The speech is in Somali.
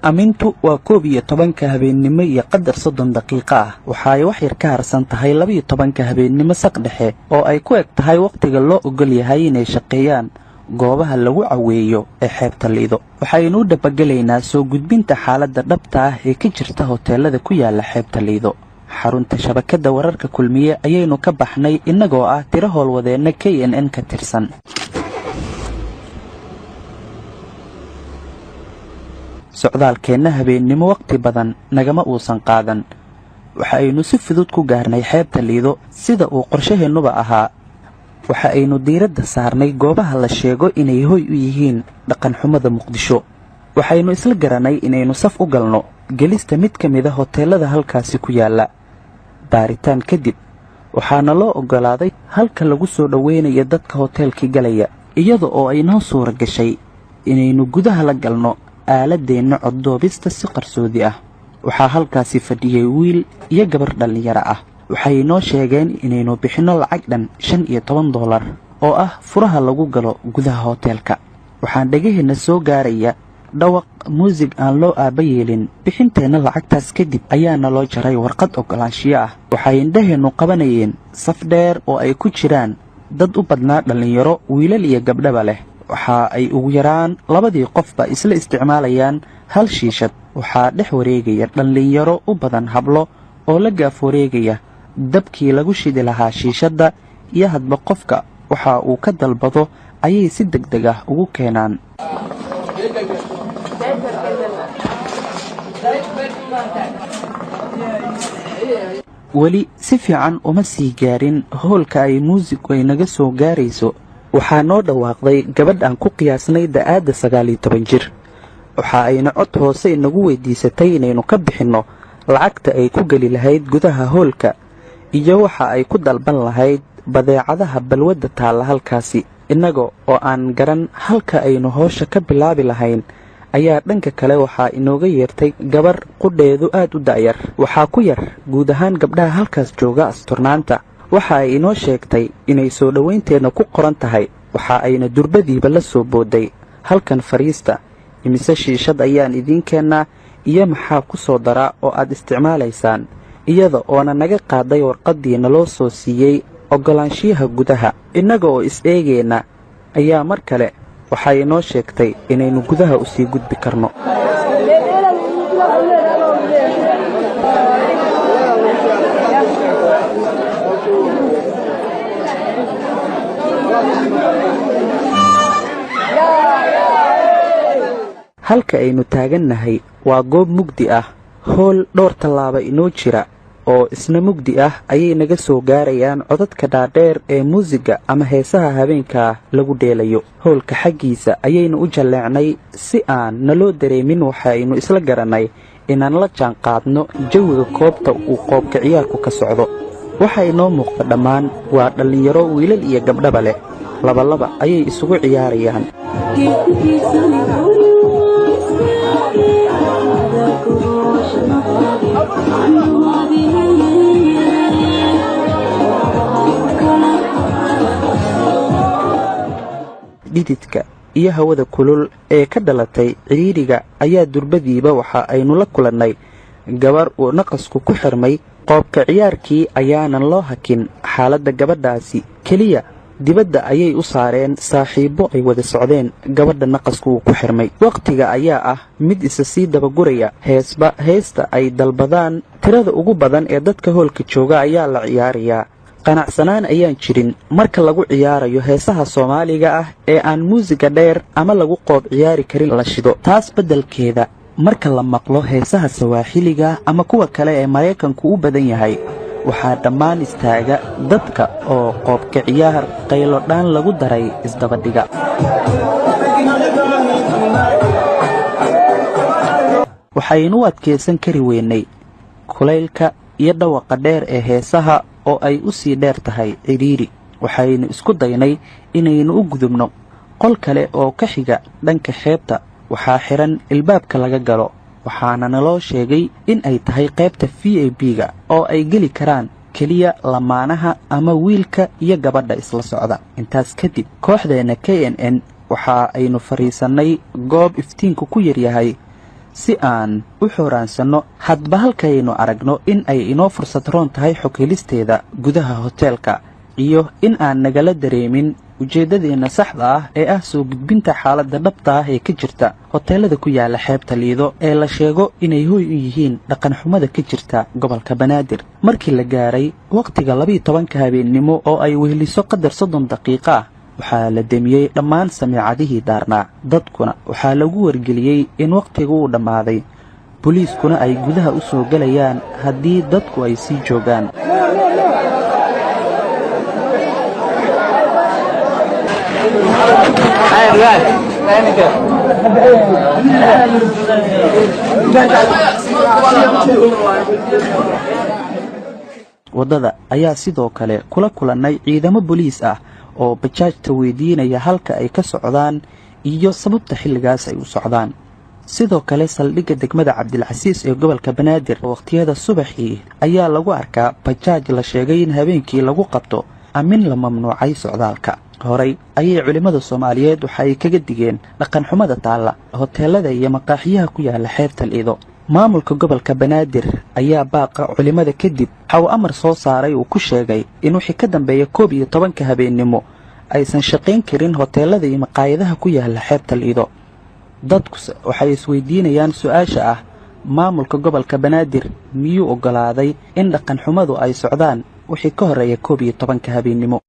amintu waa 11 habeenimo iyo qadar 30 daqiiqo ah waxa ay wax yar ka harsan tahay 12 habeenimo saq dhexe oo ay ku eg tahay waqtiga loo ogol yahay inay shaqeeyaan goobaha lagu caweeyo ee xeebta Lido. waxaynu dabagaleynaa soo gudbinta xaaladda dhabta ah ee ka jirta hoteelada ku yaala xeebta Lido. xarunta shabakada wararka kulmiye ayaynu ka baxnay inagoo ah tiro howlwadeena KNN ka tirsan. socdaalkeena habeenimo waqti badan nagama uusan qaadan waxaynu si fudud ku gaarnay xeebta Lido sida uu qorshaheenuba ahaa. waxa aynu diiradda saarnay goobaha la sheego inay hoy u yihiin dhaqan xumada Muqdisho. waxaynu isla garanay inaynu saf u galno gelista mid ka mid ah hoteelada halkaasi ku yaala. baaritaan kadib waxaana loo ogolaaday halka lagu soo dhaweynayo dadka hoteelkii galaya iyada oo ay noo suura gashay inaynu gudaha la galno aaladeena coddoobista si qarsoodi ah. waxaa halkaasi fadhiyay wiil iyo gabar dhalinyaro ah. waxay noo sheegeen inaynu bixino lacag dhan $15 oo ah furaha lagu galo gudaha hoteelka. waxaan dhagaheena soo gaaraya dhawaq muusig aan loo aaba yeelin. bixinteena lacagtaas kadib ayaana loo jaray warqad ogolaanshiyo ah. waxay indhaheenu qabanayeen saf dheer oo ay ku jiraan dad u badnaa dhalinyaro wiilal iyo gabdhaba leh. waxa ay ugu yaraan labadii qofba isla isticmaalayaan hal shiishad. waxaa dhex wareegaya dhalinyaro u badan hablo oo la gaaf wareegaya dabkii lagu shidi lahaa shiishadda iyo hadba qofka waxa uu ka dalbado ayay si degdeg ah ugu keenaan. weli si fiican uma sii gaarin hoolka ay muusigu ay naga soo gaarayso waxaa noo dhawaaqday gabadh aan ku qiyaasnay da'aadda 19 jir. waxa ayna cod hoose inagu weydiisatay inaynu ka bixinno lacagta ay ku geli lahayd gudaha hoolka iyo waxa ay ku dalban lahayd badeecadaha balwadda taalla halkaasi. innaga oo aan garan halka aynu howsha ka bilaabi lahayn ayaa dhanka kale waxaa inooga yeertay gabar qudheedu aad u da'yar. waxaa ku yar guud ahaan gabdhaha halkaas jooga asturnaanta. waxa ay inoo sheegtay inay soo dhaweynteena ku qoran tahay. waxa ayna durbadiiba la soo booday halkan fariista imise shiishad ayaan idiin keennaa iyo maxaa ku soo daraa oo aad isticmaalaysaan iyada oona naga qaaday warqaddii naloo soo siiyey ogolaanshiyaha gudaha. innaga oo is eegeenna ayaa mar kale waxay inoo sheegtay inaynu gudaha u sii gudbi karno. halka aynu taagannahay waa goob mugdi ah. hool dhowr tallaabo inoo jira oo isna mugdi ah ayay naga soo gaarayaan codadka dhaadheer ee muusiga ama heesaha habeenka lagu dheelayo. hoolka xaggiisa ayaynu u jaleecnay si aan naloo dareemin. waxaynu isla garanay inaan la jaan qaadno jawiga koobta uu qoobka ciyaarku ka socdo. waxa inoo muuqda dhammaan waa dhalinyaro wiilal iyo gabdhaba leh. laba ayay isugu ciyaarayaan. dhididka iyo hawada kulul ee ka dhalatay ciriiriga ayaa durbadiiba waxa aynu la kulannay gabar uu naqasku ku xirmay. qoobka ciyaarkii ayaanan loo hakin xaaladda gabadhaasi keliya dibadda ayay u saareen saaxiibo ay wada socdeen gabadha naqasku uu ku xirmay. waqtiga ayaa ah mid isa sii dabaguraya. heesta ay dalbadaan tirada ugu badan ee dadka hoolka jooga ayaa la ciyaarayaa. qanacsanaan ayaan jirin marka lagu ciyaarayo heesaha Soomaaliga ah ee aan muusiga dheer ama lagu qoob ciyaari karin la shido. taas beddelkeeda marka la maqlo heesaha Sawaaxiliga ama kuwa kale ee Mareykanku u badan yahay waxaa dhammaan istaaga dadka oo qoobka ciyaar qaylo dhaan lagu daray isdabadhiga. waxaynu adkeysan kari weynay kulaylka iyo dhawaqa dheer ee heesaha oo ay u sii dheer tahay ciriiri. waxaynu isku daynay inaynu u gudubno qol kale oo ka xiga dhanka xeebta. waxaa xiran ilbaabka laga galo waxaana naloo sheegay in ay tahay qaybta VIP-ga oo ay geli karaan keliya lamaanaha ama wiilka iyo gabadha isla socda. intaas kadib kooxdeena KNN waxa aynu fariisanay goob iftiinku ku yar yahay si aan u xoraansano hadba halkaynu aragno in ay inoo fursad roon tahay xog helisteeda gudaha hoteelka iyo in aan nagala dareemin ujeedadeena saxda ah ee ah soo gudbinta xaaladda dhabta ah ee ka jirta hoteelada ku yaala xeebta Liido ee la sheego inay hoy u yihiin dhaqan xumada ka jirta gobolka Banaadir. Markii la gaaray waqtiga 12 habeenimo oo ay weheliso qadar 30 daqiiqo ah waxaa la demiyay dhammaan samiicadihii daarnaa, dadkuna waxaa lagu wargeliyay in waqtigu uu dhammaaday, booliiskuna ay gudaha u soo galayaan haddii dadku ay sii joogaan. Wadada ayaa sidoo kale kula kulanay ciidamo booliis ah oo bajaajta weydiinaya halka ay ka socdaan iyo sababta xilligaas ay u socdaan. sidoo kale saldhigga degmada Cabdilcasiis ee gobolka Banaadir waqtiyada subaxii ayaa lagu arkaa bajaaj la sheegay in habeenkii lagu qabto amin la mamnuucay socdaalka. horay ayay culimada Soomaaliyeed waxay kaga digeen dhaqan xumada taala hoteelada iyo maqaaxiyaha ku yaala xeebta Liido. maamulka gobolka Banaadir ayaa baaqa culimada kadib waxa amar soo saaray oo ku sheegay in wixii ka dambeeya 12 habeenimo aysan shaqayn karin hoteelada iyo maqaayadaha ku yaala xeebta Liido. dadku waxay isweydiinayaan su'aasha ah maamulka gobolka Banaadir miyuu ogolaaday in dhaqan xumadu ay socdaan wixii ka horeeya 12 habeenimo.